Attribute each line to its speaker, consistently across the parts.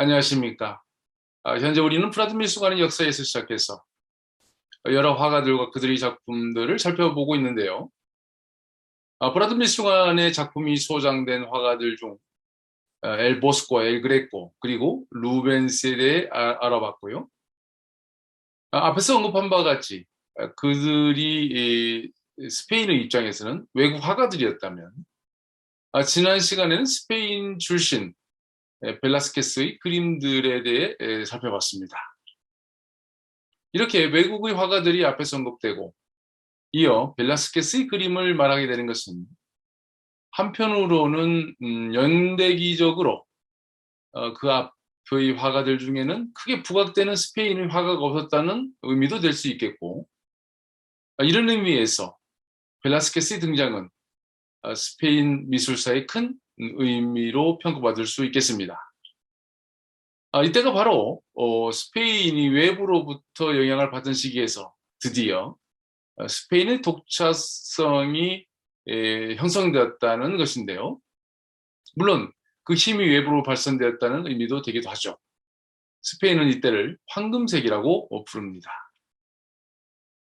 Speaker 1: 안녕하십니까. 현재 우리는 프라드 미술관의 역사에서 시작해서 여러 화가들과 그들의 작품들을 살펴보고 있는데요. 프라드 미술관의 작품이 소장된 화가들 중 엘 보스코, 엘 그레코, 그리고 루벤스에 대해 알아봤고요. 앞에서 언급한 바와 같이 그들이 스페인의 입장에서는 외국 화가들이었다면 지난 시간에는 스페인 출신 벨라스케스의 그림들에 대해 살펴봤습니다. 이렇게 외국의 화가들이 앞에서 언급되고 이어 벨라스케스의 그림을 말하게 되는 것은 한편으로는 연대기적으로 그 앞의 화가들 중에는 크게 부각되는 스페인의 화가가 없었다는 의미도 될 수 있겠고, 이런 의미에서 벨라스케스의 등장은 스페인 미술사의 큰 의미로 평가받을 수 있겠습니다. 이때가 바로 스페인이 외부로부터 영향을 받은 시기에서 드디어 스페인의 독자성이 형성되었다는 것인데요. 물론 그 힘이 외부로 발산되었다는 의미도 되기도 하죠. 스페인은 이때를 황금세기라고 부릅니다.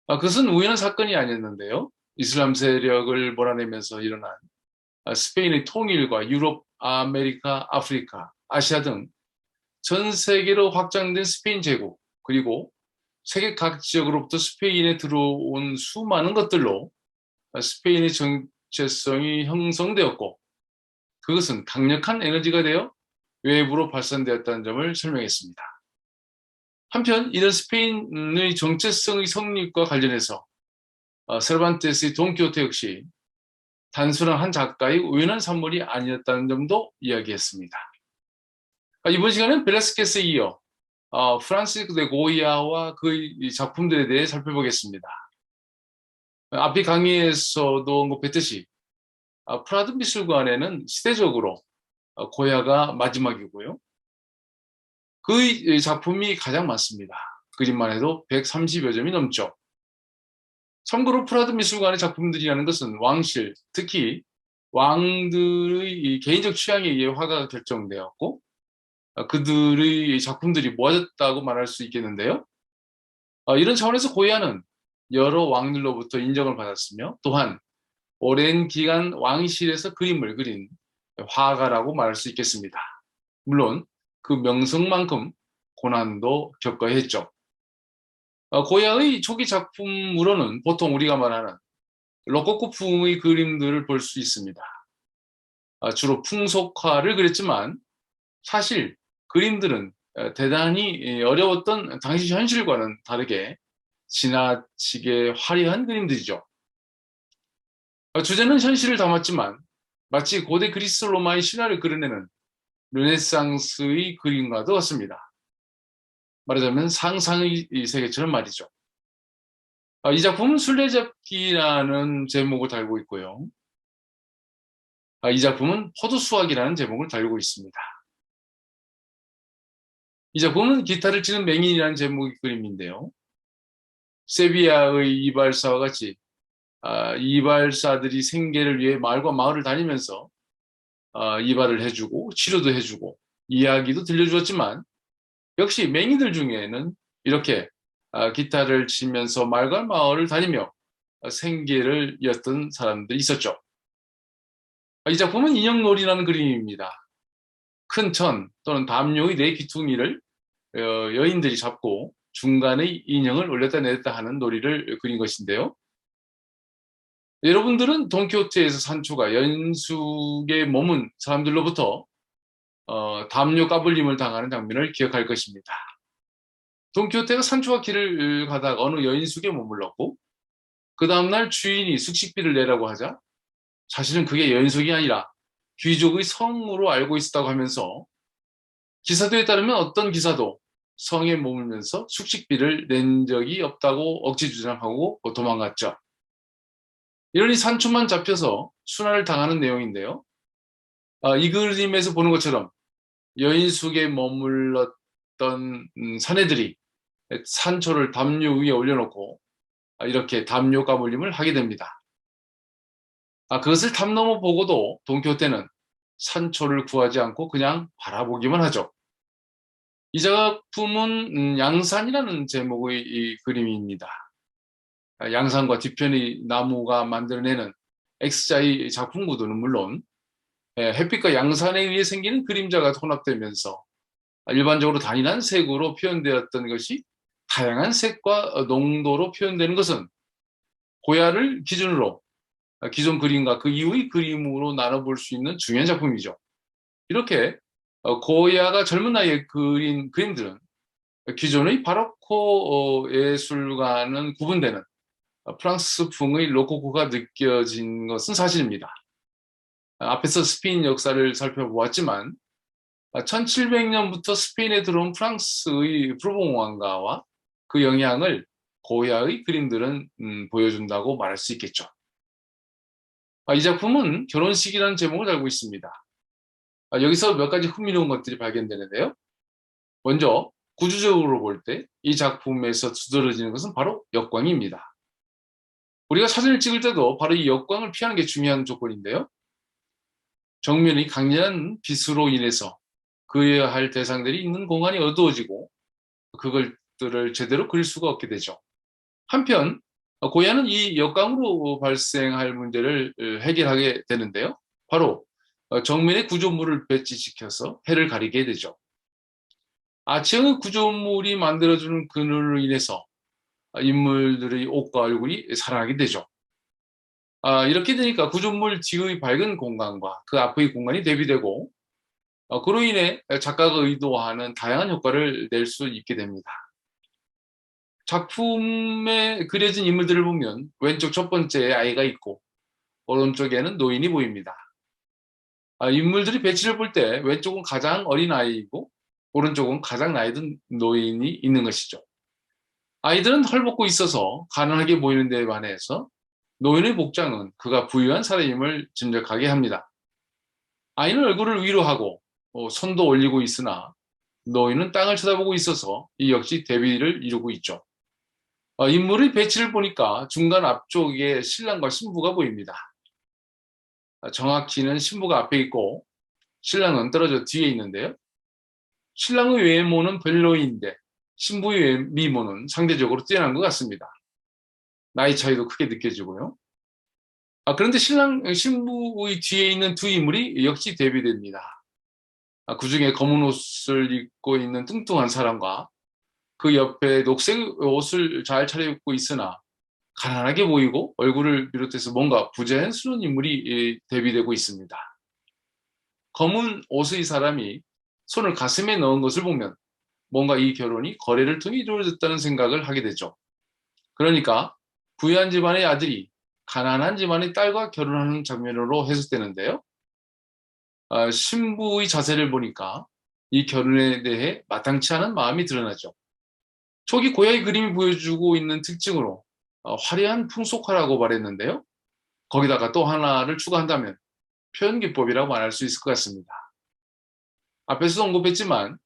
Speaker 1: 그것은 우연한 사건이 아니었는데요. 이슬람 세력을 몰아내면서 일어난 스페인의 통일과 유럽, 아메리카, 아프리카, 아시아 등 전 세계로 확장된 스페인 제국, 그리고 세계 각 지역으로부터 스페인에 들어온 수많은 것들로 스페인의 정체성이 형성되었고, 그것은 강력한 에너지가 되어 외부로 발산되었다는 점을 설명했습니다. 한편 이런 스페인의 정체성의 성립과 관련해서 세르반테스의 돈키호테 역시 단순한 한 작가의 우연한 산물이 아니었다는 점도 이야기했습니다. 이번 시간은 벨라스케스에 이어 프란시스코 데 고이아와 그의 작품들에 대해 살펴보겠습니다. 앞의 강의에서도 언급했듯이 프라드 미술관에는 시대적으로 고야가 마지막이고요. 그의 작품이 가장 많습니다. 그림만 해도 130여 점이 넘죠. 참고로 프라드 미술관의 작품들이라는 것은 왕실, 특히 왕들의 개인적 취향에 의해 화가가 결정되었고 그들의 작품들이 모아졌다고 말할 수 있겠는데요. 이런 차원에서 고야는 여러 왕들로부터 인정을 받았으며 또한 오랜 기간 왕실에서 그림을 그린 화가라고 말할 수 있겠습니다. 물론 그 명성만큼 고난도 겪어야 했죠. 고야의 초기 작품으로는 보통 우리가 말하는 로코코풍의 그림들을 볼 수 있습니다. 주로 풍속화를 그렸지만 사실 그림들은 대단히 어려웠던 당시 현실과는 다르게 지나치게 화려한 그림들이죠. 주제는 현실을 담았지만 마치 고대 그리스 로마의 신화를 그려내는 르네상스의 그림과도 같습니다. 말하자면 상상의 세계처럼 말이죠. 이 작품은 술래잡기라는 제목을 달고 있고요. 이 작품은 포도수확이라는 제목을 달고 있습니다. 이 작품은 기타를 치는 맹인이라는 제목의 그림인데요. 세비야의 이발사와 같이 이발사들이 생계를 위해 마을과 마을을 다니면서 이발을 해주고 치료도 해주고 이야기도 들려주었지만 역시 맹인들 중에는 이렇게 기타를 치면서 마을과 마을을 다니며 생계를 이었던 사람들이 있었죠. 이 작품은 인형놀이라는 그림입니다. 큰 천 또는 담요의 네 귀퉁이를 여인들이 잡고 중간에 인형을 올렸다 내렸다 하는 놀이를 그린 것인데요. 여러분들은 돈키호테에서 산초가 연숙에 머문 사람들로부터 담요 까불림을 당하는 장면을 기억할 것입니다. 돈키호테가 산초와 길을 가다가 어느 여인숙에 머물렀고 그 다음날 주인이 숙식비를 내라고 하자 사실은 그게 여인숙이 아니라 귀족의 성으로 알고 있었다고 하면서 기사도에 따르면 어떤 기사도 성에 머물면서 숙식비를 낸 적이 없다고 억지 주장하고 도망갔죠. 이러니 산초만 잡혀서 순환을 당하는 내용인데요. 이 그림에서 보는 것처럼 여인숙에 머물렀던 사내들이 산초를 담요 위에 올려놓고 이렇게 담요 까불림을 하게 됩니다. 그것을 담 넘어 보고도 돈키호테는 산초를 구하지 않고 그냥 바라보기만 하죠. 이 작품은 양산이라는 제목의 이 그림입니다. 양산과 뒤편의 나무가 만들어내는 X자의 작품 구도는 물론 햇빛과 양산에 의해 생기는 그림자가 혼합되면서 일반적으로 단일한 색으로 표현되었던 것이 다양한 색과 농도로 표현되는 것은 고야를 기준으로 기존 그림과 그 이후의 그림으로 나눠볼 수 있는 중요한 작품이죠. 이렇게 고야가 젊은 나이에 그린 그림들은 기존의 바로코 예술과는 구분되는 프랑스풍의 로코코가 느껴진 것은 사실입니다. 앞에서 스페인 역사를 살펴보았지만 1700년부터 스페인에 들어온 프랑스의 프로봉 왕가와 그 영향을 고야의 그림들은 보여준다고 말할 수 있겠죠. 이 작품은 결혼식이라는 제목을 달고 있습니다. 여기서 몇 가지 흥미로운 것들이 발견되는데요. 먼저 구조적으로 볼 때 이 작품에서 두드러지는 것은 바로 역광입니다. 우리가 사진을 찍을 때도 바로 이 역광을 피하는 게 중요한 조건인데요. 정면이 강렬한 빛으로 인해서 그려야 할 대상들이 있는 공간이 어두워지고 그것들을 제대로 그릴 수가 없게 되죠. 한편 고야는 이 역광으로 발생할 문제를 해결하게 되는데요. 바로 정면의 구조물을 배치시켜서 해를 가리게 되죠. 아치형의 구조물이 만들어주는 그늘로 인해서 인물들의 옷과 얼굴이 살아나게 되죠. 이렇게 되니까 구조물 뒤의 밝은 공간과 그 앞의 공간이 대비되고 그로 인해 작가가 의도하는 다양한 효과를 낼 수 있게 됩니다. 작품에 그려진 인물들을 보면 왼쪽 첫 번째에 아이가 있고 오른쪽에는 노인이 보입니다. 인물들이 배치를 볼 때 왼쪽은 가장 어린 아이이고 오른쪽은 가장 나이 든 노인이 있는 것이죠. 아이들은 헐벗고 있어서 가난하게 보이는 데 반해서 노인의 복장은 그가 부유한 사람임을 짐작하게 합니다. 아이는 얼굴을 위로 하고 손도 올리고 있으나 노인은 땅을 쳐다보고 있어서 이 역시 대비를 이루고 있죠. 인물의 배치를 보니까 중간 앞쪽에 신랑과 신부가 보입니다. 정확히는 신부가 앞에 있고 신랑은 떨어져 뒤에 있는데요. 신랑의 외모는 별로인데 신부의 미모는 상대적으로 뛰어난 것 같습니다. 나이 차이도 크게 느껴지고요. 그런데 신부의 뒤에 있는 두 인물이 역시 대비됩니다. 그중에 검은 옷을 입고 있는 뚱뚱한 사람과 그 옆에 녹색 옷을 잘 차려입고 있으나 가난하게 보이고 얼굴을 비롯해서 뭔가 부자연스러운 인물이 대비되고 있습니다. 검은 옷의 사람이 손을 가슴에 넣은 것을 보면 뭔가 이 결혼이 거래를 통해 이루어졌다는 생각을 하게 되죠. 그러니까 부유한 집안의 아들이 가난한 집안의 딸과 결혼하는 장면으로 해석되는데요. 신부의 자세를 보니까 이 결혼에 대해 마땅치 않은 마음이 드러나죠. 초기 고야의 그림이 보여주고 있는 특징으로 화려한 풍속화라고 말했는데요. 거기다가 또 하나를 추가한다면 표현기법이라고 말할 수 있을 것 같습니다. 앞에서도 언급했지만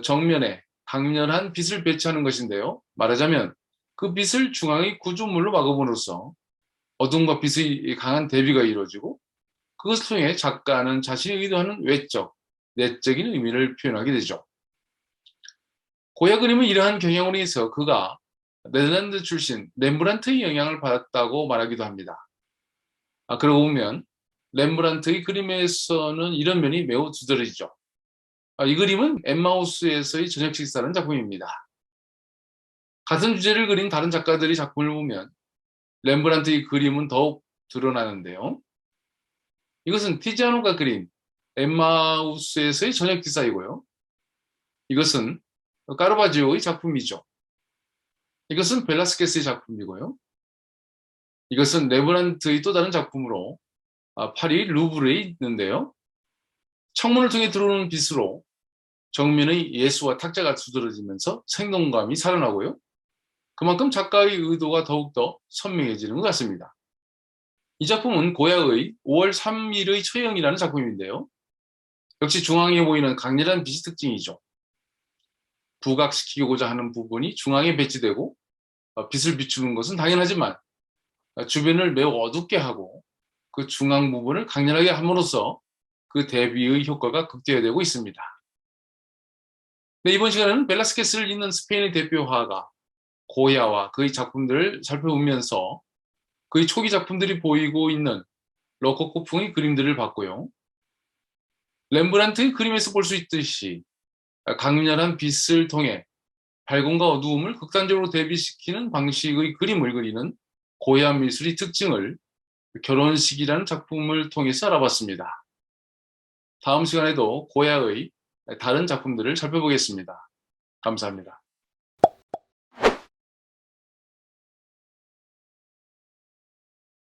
Speaker 1: 정면에 강렬한 빛을 배치하는 것인데요. 말하자면 그 빛을 중앙의 구조물로 막음으로써 어둠과 빛의 강한 대비가 이루어지고 그것을 통해 작가는 자신이 의도하는 외적, 내적인 의미를 표현하게 되죠. 고야 그림은 이러한 경향으로 인해서 그가 네덜란드 출신 렘브란트의 영향을 받았다고 말하기도 합니다. 그러고 보면 렘브란트의 그림에서는 이런 면이 매우 두드러지죠. 이 그림은 엠마우스에서의 저녁 식사라는 작품입니다. 같은 주제를 그린 다른 작가들의 작품을 보면 렘브란트의 그림은 더욱 드러나는데요. 이것은 티지아노가 그린 엠마우스에서의 저녁 기사이고요. 이것은 까르바지오의 작품이죠. 이것은 벨라스케스의 작품이고요. 이것은 레브란트의 또 다른 작품으로 파리 루브르에 있는데요. 창문을 통해 들어오는 빛으로 정면의 예수와 탁자가 두드러지면서 생동감이 살아나고요. 그만큼 작가의 의도가 더욱더 선명해지는 것 같습니다. 이 작품은 고야의 5월 3일의 처형이라는 작품인데요. 역시 중앙에 보이는 강렬한 빛이 특징이죠. 부각시키고자 하는 부분이 중앙에 배치되고 빛을 비추는 것은 당연하지만 주변을 매우 어둡게 하고 그 중앙 부분을 강렬하게 함으로써 그 대비의 효과가 극대화되고 있습니다. 네, 이번 시간에는 벨라스케스를 잇는 스페인의 대표 화가 고야와 그의 작품들을 살펴보면서 그의 초기 작품들이 보이고 있는 로코코풍의 그림들을 봤고요. 렘브란트의 그림에서 볼 수 있듯이 강렬한 빛을 통해 밝음과 어두움을 극단적으로 대비시키는 방식의 그림을 그리는 고야 미술의 특징을 결혼식이라는 작품을 통해서 알아봤습니다. 다음 시간에도 고야의 다른 작품들을 살펴보겠습니다. 감사합니다.